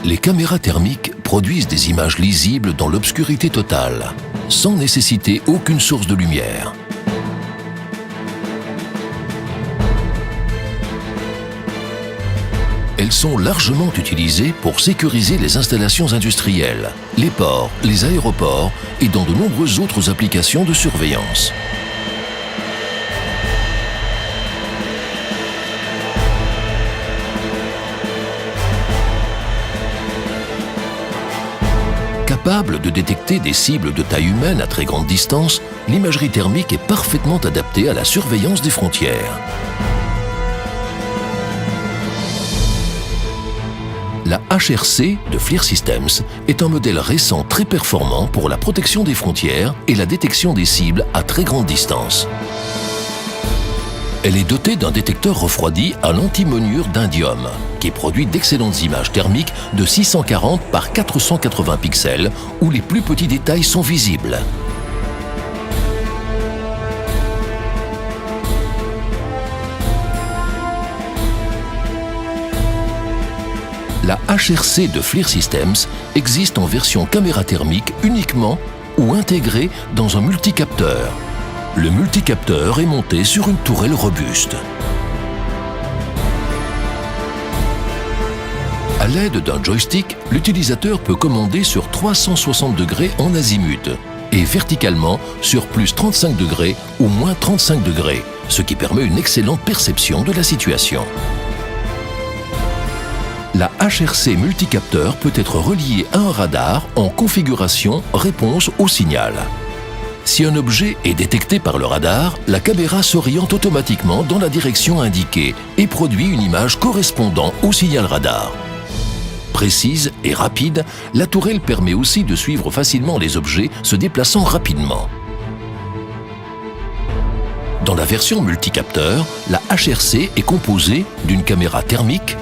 Les caméras thermiques produisent des images lisibles dans l'obscurité totale, sans nécessiter aucune source de lumière. Elles sont largement utilisées pour sécuriser les installations industrielles, les ports, les aéroports et dans de nombreuses autres applications de surveillance. Capable de détecter des cibles de taille humaine à très grande distance, l'imagerie thermique est parfaitement adaptée à la surveillance des frontières. La HRC de FLIR Systems est un modèle récent très performant pour la protection des frontières et la détection des cibles à très grande distance. Elle est dotée d'un détecteur refroidi à l'antimonure d'indium, qui produit d'excellentes images thermiques de 640 par 480 pixels, où les plus petits détails sont visibles. La HRC de FLIR Systems existe en version caméra thermique uniquement ou intégrée dans un multicapteur. Le multicapteur est monté sur une tourelle robuste. À l'aide d'un joystick, l'utilisateur peut commander sur 360 degrés en azimut et verticalement sur plus 35 degrés ou moins 35 degrés, ce qui permet une excellente perception de la situation. La HRC multicapteur peut être reliée à un radar en configuration réponse au signal. Si un objet est détecté par le radar, la caméra s'oriente automatiquement dans la direction indiquée et produit une image correspondant au signal radar. Précise et rapide, la tourelle permet aussi de suivre facilement les objets se déplaçant rapidement. Dans la version multicapteur, la HRC est composée d'une caméra thermique,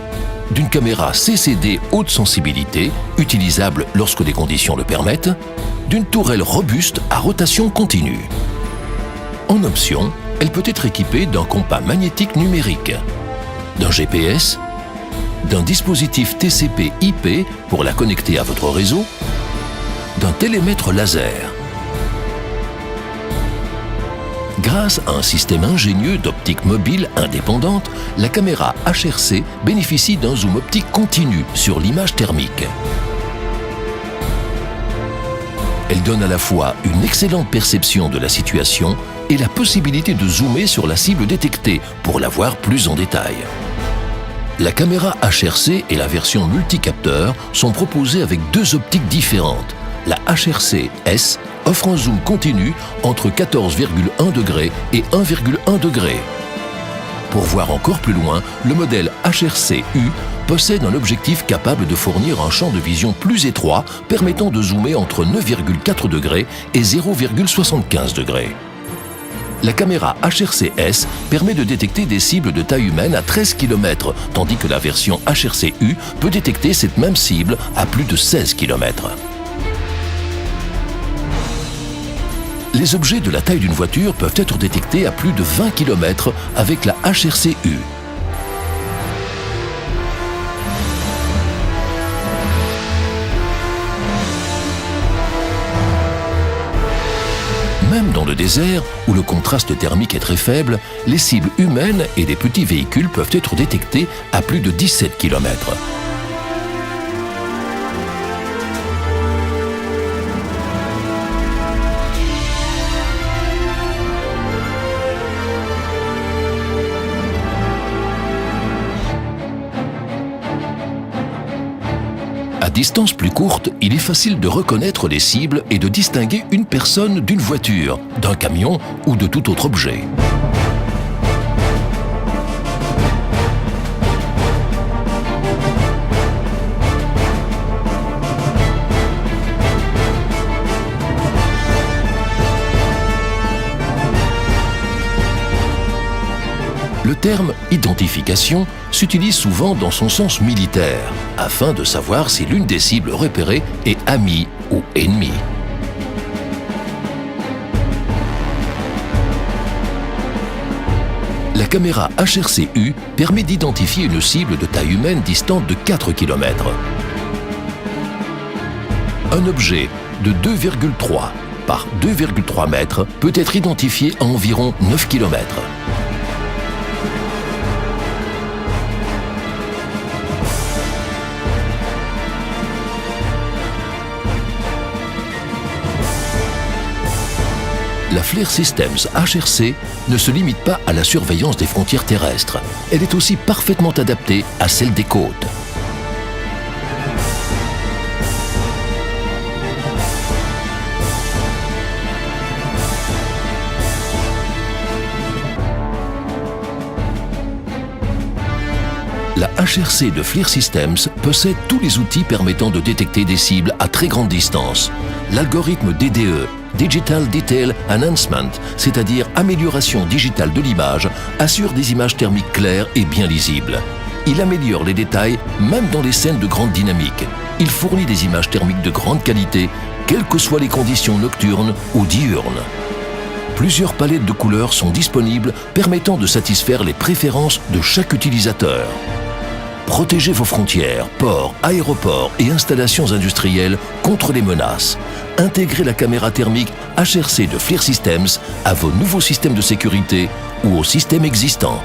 d'une caméra CCD haute sensibilité, utilisable lorsque les conditions le permettent, d'une tourelle robuste à rotation continue. En option, elle peut être équipée d'un compas magnétique numérique, d'un GPS, d'un dispositif TCP/IP pour la connecter à votre réseau, d'un télémètre laser. Grâce à un système ingénieux d'optique mobile indépendante, la caméra HRC bénéficie d'un zoom optique continu sur l'image thermique. Elle donne à la fois une excellente perception de la situation et la possibilité de zoomer sur la cible détectée pour la voir plus en détail. La caméra HRC et la version multicapteur sont proposées avec deux optiques différentes. La HRC S offre un zoom continu entre 14,1 degrés et 1,1 degré. Pour voir encore plus loin, le modèle HRC-U possède un objectif capable de fournir un champ de vision plus étroit permettant de zoomer entre 9,4 degrés et 0,75 degrés. La caméra HRC-S permet de détecter des cibles de taille humaine à 13 km, tandis que la version HRC-U peut détecter cette même cible à plus de 16 km. Les objets de la taille d'une voiture peuvent être détectés à plus de 20 km avec la HRC-U. Même dans le désert, où le contraste thermique est très faible, les cibles humaines et des petits véhicules peuvent être détectés à plus de 17 km. À distance plus courte, il est facile de reconnaître les cibles et de distinguer une personne d'une voiture, d'un camion ou de tout autre objet. Le terme « identification » s'utilise souvent dans son sens militaire, afin de savoir si l'une des cibles repérées est amie ou ennemie. La caméra HRC-U permet d'identifier une cible de taille humaine distante de 4 km. un objet de 2,3 par 2,3 mètres peut être identifié à environ 9 km. La FLIR Systems HRC ne se limite pas à la surveillance des frontières terrestres. Elle est aussi parfaitement adaptée à celle des côtes. La HRC de FLIR Systems possède tous les outils permettant de détecter des cibles à très grande distance. L'algorithme DDE, Digital Detail Enhancement, c'est-à-dire amélioration digitale de l'image, assure des images thermiques claires et bien lisibles. Il améliore les détails même dans les scènes de grande dynamique. Il fournit des images thermiques de grande qualité, quelles que soient les conditions nocturnes ou diurnes. Plusieurs palettes de couleurs sont disponibles permettant de satisfaire les préférences de chaque utilisateur. Protégez vos frontières, ports, aéroports et installations industrielles contre les menaces. Intégrez la caméra thermique HRC de FLIR Systems à vos nouveaux systèmes de sécurité ou aux systèmes existants.